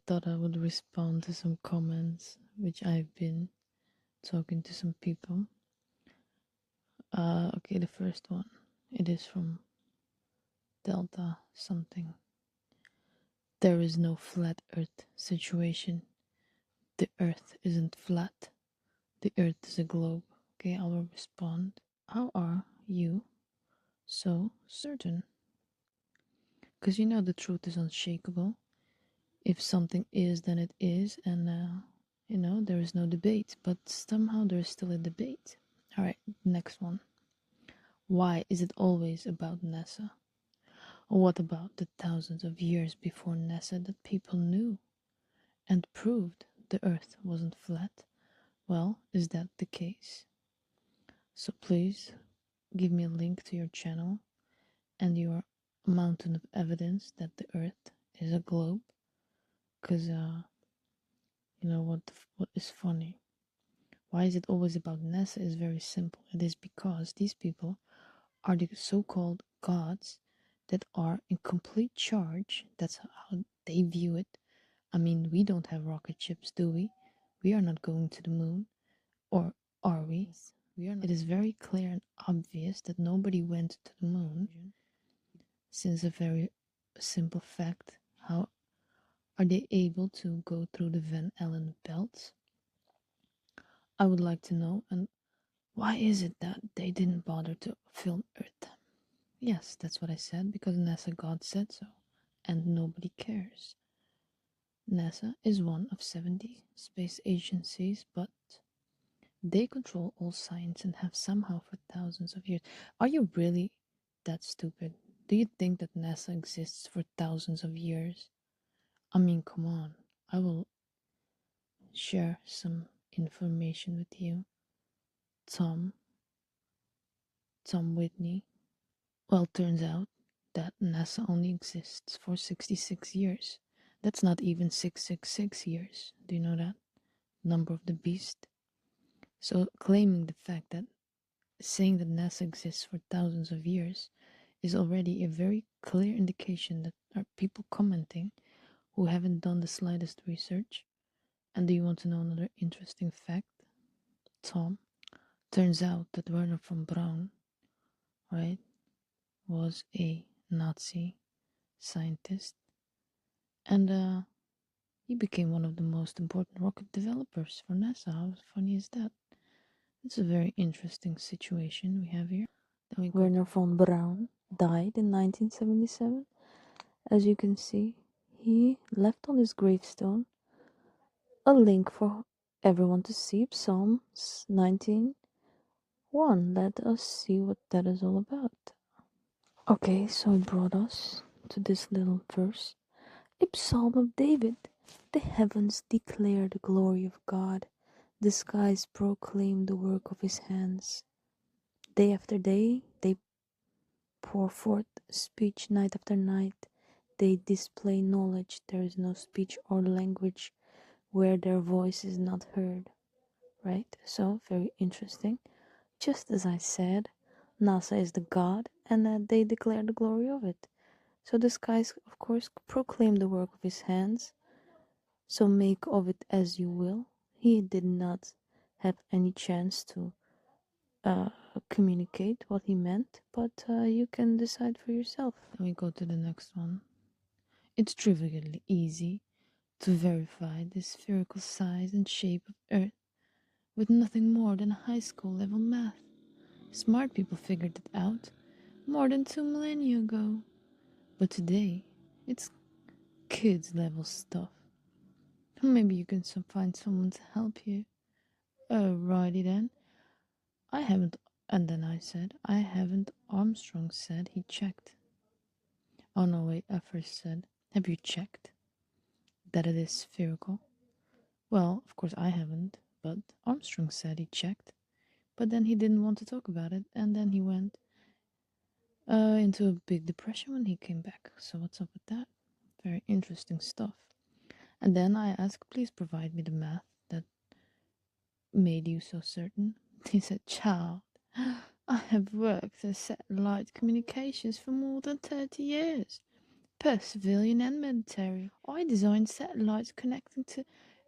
thought I would respond to some comments which I've been talking to some people. Okay, the first one. It is from Delta something. There is no flat earth situation. The earth isn't flat. The earth is a globe. Okay, I will respond. How are you so certain? Because you know the truth is unshakable. If something is, then it is, and there is no debate. But somehow there's still a debate. All right, next one. Why is it always about NASA? Or what about the thousands of years before NASA that people knew and proved the Earth wasn't flat? Well, is that the case? So please give me a link to your channel and your mountain of evidence that the Earth is a globe. Because you know what is funny? Why is it always about NASA is very simple. It is because these people are the so-called gods that are in complete charge. That's how they view it. I mean, we don't have rocket ships, do we? We are not going to the moon. Or are we? We are not. It is very clear and obvious that nobody went to the moon, since a very simple fact. How are they able to go through the Van Allen belts? I would like to know. And why is it that they didn't bother to film Earth? Yes, that's what I said, because NASA God said so, and nobody cares. NASA is one of 70 space agencies, but they control all science and have somehow for thousands of years. Are you really that stupid? Do you think that NASA exists for thousands of years? I mean, come on. I will share some information with you. Tom Whitney. Well, turns out that NASA only exists for 66 years. That's not even 666 years. Do you know that? Number of the beast. So claiming the fact that saying that NASA exists for thousands of years is already a very clear indication that are people commenting who haven't done the slightest research. And do you want to know another interesting fact? Tom, turns out that Werner von Braun, right, was a Nazi scientist, and he became one of the most important rocket developers for NASA. How funny is that? It's a very interesting situation we have here. Werner von Braun died in 1977. As you can see, he left on his gravestone a link for everyone to see, Psalms 19:1. Let us see what that is all about. Okay, so it brought us to this little verse. A psalm of David. The heavens declare the glory of God. The skies proclaim the work of his hands. Day after day, they pour forth speech. Night after night, they display knowledge. There is no speech or language where their voice is not heard. Right? So, very interesting. Just as I said, NASA is the God, and they declare the glory of it. So the skies, of course, proclaim the work of his hands. So make of it as you will. He did not have any chance to communicate what he meant, but you can decide for yourself. Then we go to the next one. It's trivially easy to verify the spherical size and shape of Earth with nothing more than high school level math. Smart people figured it out more than 2 millennia ago. But today, it's kids level stuff. Maybe you can find someone to help you. Righty then. I haven't, and then I said, I haven't. Armstrong said he checked. Oh no, wait, I first said, have you checked that it is spherical? Well, of course I haven't, but Armstrong said he checked. But then he didn't want to talk about it, and then he went into a big depression when he came back. So what's up with that? Very interesting stuff. And then I asked, please provide me the math that made you so certain. He said, child, I have worked in satellite communications for more than 30 years. both civilian and military. I designed satellites connecting to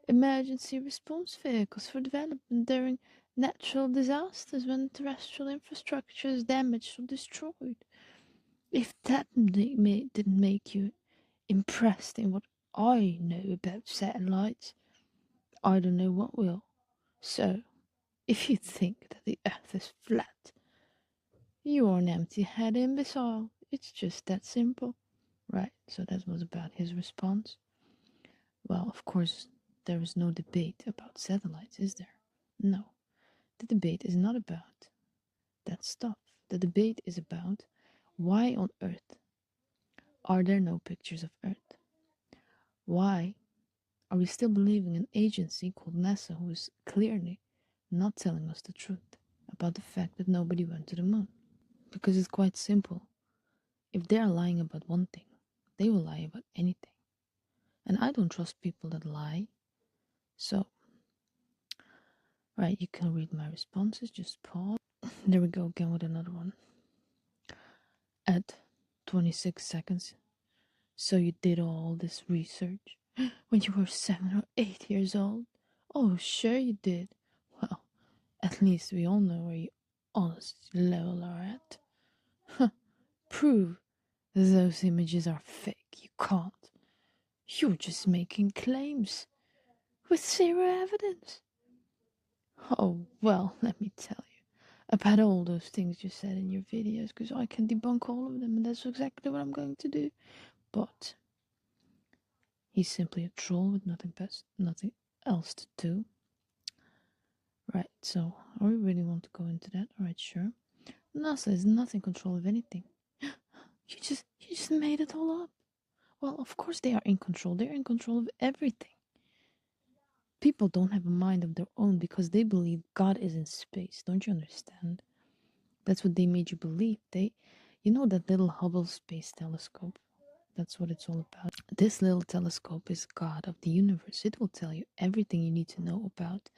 emergency response vehicles for development during natural disasters when terrestrial infrastructure is damaged or destroyed. If that didn't make you impressed in what I know about satellites, I don't know what will. So, if you think that the Earth is flat, you're an empty-headed imbecile. It's just that simple. Right, so that was about his response. Well, of course, there is no debate about satellites, is there? No. The debate is not about that stuff. The debate is about why on earth are there no pictures of Earth? Why are we still believing an agency called NASA who is clearly not telling us the truth about the fact that nobody went to the moon? Because it's quite simple. If they are lying about one thing, they will lie about anything. And I don't trust people that lie. So, right, you can read my responses, just pause. There we go again with another one. At 26 seconds. So you did all this research when you were 7 or 8 years old? Oh, sure you did. Well, at least we all know where your honesty level are at. Prove those images are fake. You can't. You're just making claims with zero evidence. Oh, well, let me tell you about all those things you said in your videos, because I can debunk all of them, and that's exactly what I'm going to do. But he's simply a troll with nothing else to do. Right, so are we really want to go into that? Alright, sure. NASA is not in control of anything. You just made it all up. Well, of course they are in control. They're in control of everything. People don't have a mind of their own because they believe God is in space. Don't you understand? That's what they made you believe. You know that little Hubble Space Telescope? That's what it's all about. This little telescope is God of the universe. It will tell you everything you need to know about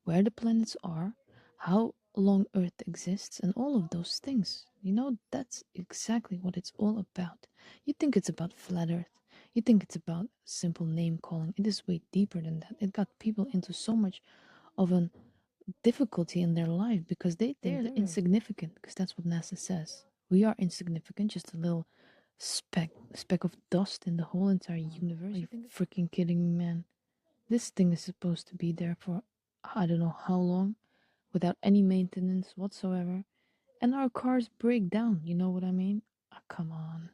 where the planets are, how long Earth exists, and all of those things. You know, that's exactly what it's all about. You think it's about flat Earth. You think it's about simple name calling. It is way deeper than that. It got people into so much of a difficulty in their life because they think they're insignificant, because that's what NASA says. We are insignificant, just a little speck of dust in the whole entire universe. Are you freaking kidding me, man? This thing is supposed to be there for I don't know how long, without any maintenance whatsoever, and our cars break down. You know what I mean? Come on.